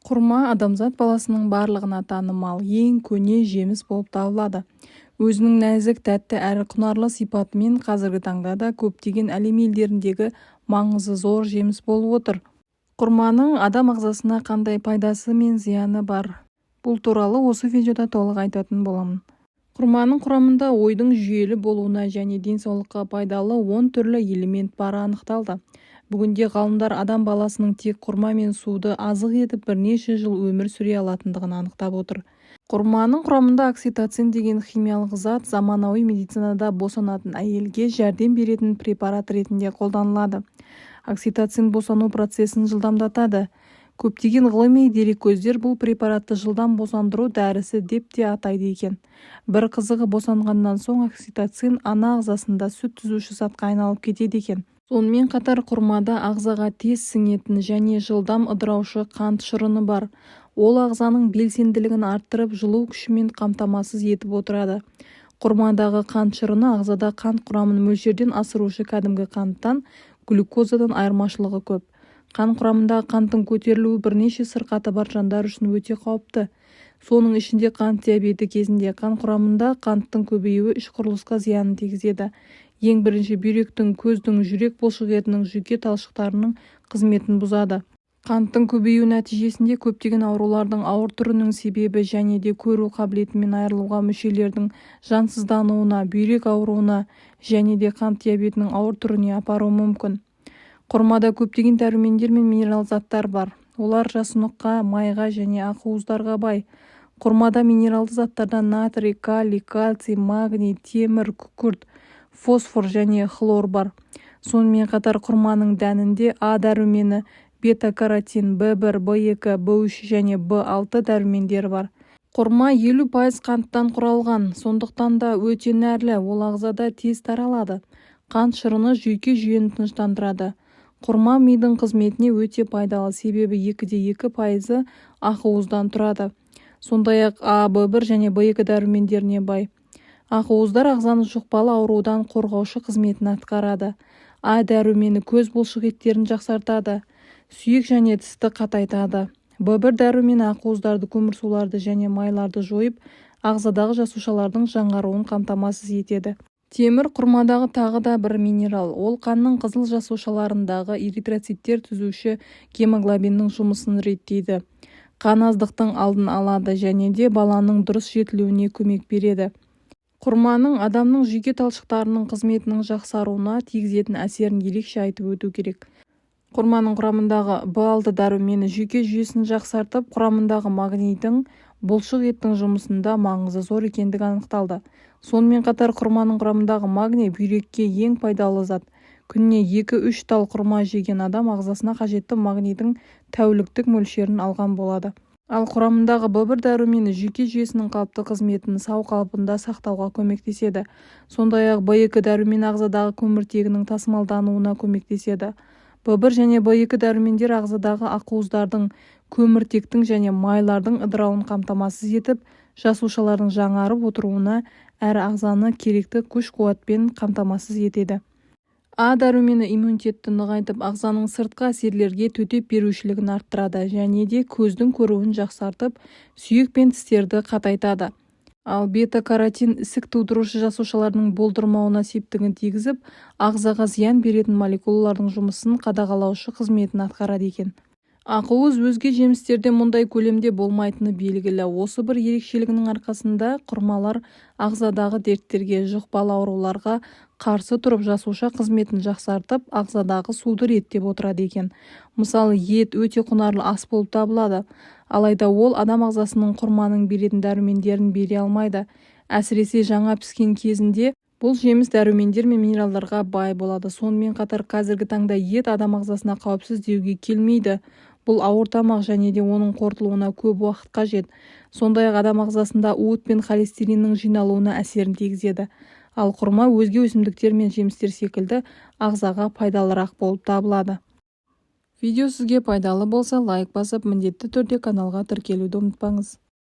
Құрма адамзат баласының барлығына танымал ең көне жеміс болып табылады. Өзінің нәзік, тәтті әрі құнарлы сипатымен қазіргі таңда да көптеген әлем елдеріндегі маңызы зор жеміс болып отыр. Құрманың адам ағзасына қандай пайдасы мен зияны бар? Бұл туралы осы видеода толық айтатын боламын. Құрманың құрамында ойдың жүйелі болуына және денсаулыққа пайдалы 10 түрлі элемент бары анықталды. Бүгінде ғалымдар адам баласының тек құрма мен суды азық етіп бірнеше жыл өмір сүре алатындығын анықтап отыр. Құрманың құрамында окситоцин деген химиялық зат заманауи медицинада босанатын әйелге жәрдем беретін препарат ретінде қолданылады. Окситоцин босану процесін жылдамдатады. Көптеген ғылыми дереккөздер бұл препаратты жылдам босандыру дәрісі деп те атайды екен. Бір қызығы, босанғаннан соң окситоцин ана ағзасында сүт түзуші затқа айналып кетеді екен. Сонымен қатар құрмада ағзаға тез сіңетін және жылдам ыдыраушы қант шырыны бар. Ол ағзаның белсенділігін арттырып, жылу күшімен қамтамасыз етіп отырады. Құрмадағы қант шырыны ағзада қант құрамын мөлшерден асырушы кәдімгі қанттан, глюкозадан айырмашылығы көп. Қан құрамындағы қанттың көтерілуі бірнеше сырқаты бар жандар үшін өте қауіпті. Соның ішінде қант диабеті кезінде қан құрамында қанттың көбеюі іш құрылысқа зиянын тигізеді. Ең бірінші бүйректің, көздің, жүрек бұлшық етінің, жүйке талшықтарының қызметін бұзады. Қанттың көбеюі нәтижесінде көптеген аурулардың ауыр түрінің себебі және де көру қабілетімен айырылуға, мүшелердің жансыздануына, бүйрек ауруына және де қант диабетінің ауыр түріне апаруы мүмкін. Құрмада көптеген дәрумендер мен минерал заттар бар. Олар жасұныққа, майға және ақуыздарға бай. Құрмада минералды заттардан натрий, калий, кальций, магний, темір, күкірт, фосфор және хлор бар. Сонымен қатар құрманың дәнінде А дәрумені, бета-каротин, В1, В2, В3 және В6 дәрумендері бар. Құрма 50% қанттан құралған, сондықтан да өте нәрлі, ол ағзада тез таралады. Қант шырыны жүйке жүйені тыныштандырады. Құрма мидың қызметіне өте пайдалы, себебі 2% ақуыздан тұрады. Сондай-ақ А, В1 және В2 дәрумендеріне бай. Ақуыздар ағзаны жұқпалы аурудан қорғаушы қызметін атқарады. А дәрумені көз бұлшық еттерін жақсартады, сүйек және тісті қатайтады. В1 дәрумені ақуыздарды, көмірсуларды және майларды жойып, ағзадағы жасушалардың жаңаруын қамтамасыз етеді. Темір құрмадағы тағы да бір минерал. Ол қанның қызыл жасушаларындағы эритроциттер түзуші гемоглобиннің жұмысын реттейді. Қан аздықтың алдын алады және де баланың дұрыс жетілуіне көмек береді. Құрманың адамның жүйке талшықтарының қызметінің жақсаруына тигізетін әсерін ерекше айтып өту керек. Құрманың құрамындағы В6 дәрумені жүйке жүйесін жақсартып, құрамындағы магнийдің бұлшық еттің жұмысында маңызы зор екендігі анықталды. Сонымен қатар құрманың құрамындағы магний бүйрекке ең пайдалы зат. Күніне 2-3 тал құрма жеген адам ағзасына қажетті магнийдің тәуліктік мөлшерін алған болады. Ал құрамындағы В1 дәрумені жүйке жүйесінің қалыпты қызметін сау қалпында сақтауға көмектеседі. Сондай-ақ В2 дәрумені ағзадағы көміртегінің тасымалдануына көмектеседі. В1 және В2 дәрумендер ағзадағы ақуыздардың, көміртектің және майлардың ыдырауын қамтамасыз етіп, жасушалардың жаңарып отыруына әрі ағзаны керекті күш-қуатпен қамтамасыз етеді. А дәрумені иммунитетті нығайтып, ағзаның сыртқы әсерлерге төтеп берушілігін арттырады және де көздің көруін жақсартып, сүйек пен тістерді қатайтады. Ал бета-каротин ісік тудырушы жасушалардың болдырмауына септігін тигізіп, ағзаға зиян беретін молекулалардың жұмысын қадағалаушы қызметін атқарады екен. Ақуыз өзге жемістерде мұндай көлемде болмайтыны белгілі. Осы бір ерекшелігінің арқасында құрмалар ағзадағы дерттерге, жұқпалы ауруларға қарсы тұрып, жасуша қызметін жақсартып, ағзадағы суды реттеп отырады екен. Мысалы, ет өте құнарлы ас болып табылады. Алайда ол адам ағзасының құрманың беретін дәрумендерін бере алмайды. Әсіресе жаңа піскен кезінде бұл жеміс дәрумендер мен минералдарға бай болады. Сонымен қатар қазіргі таңда ет адам ағзасына қауіпсіз деуге келмейді. Бұл ауыр тамақ және де оның қорытылуына көп уақыт қажет. Сондай-ақ адам ағзасында уыт пен холестериннің жиналуына әсерін тигізеді. Ал құрма өзге өсімдіктер мен жемістер секілді ағзаға пайдалырақ болып табылады. Видео сізге пайдалы болса, лайк басып, міндетті түрде каналға тіркелуді ұмытпаңыз.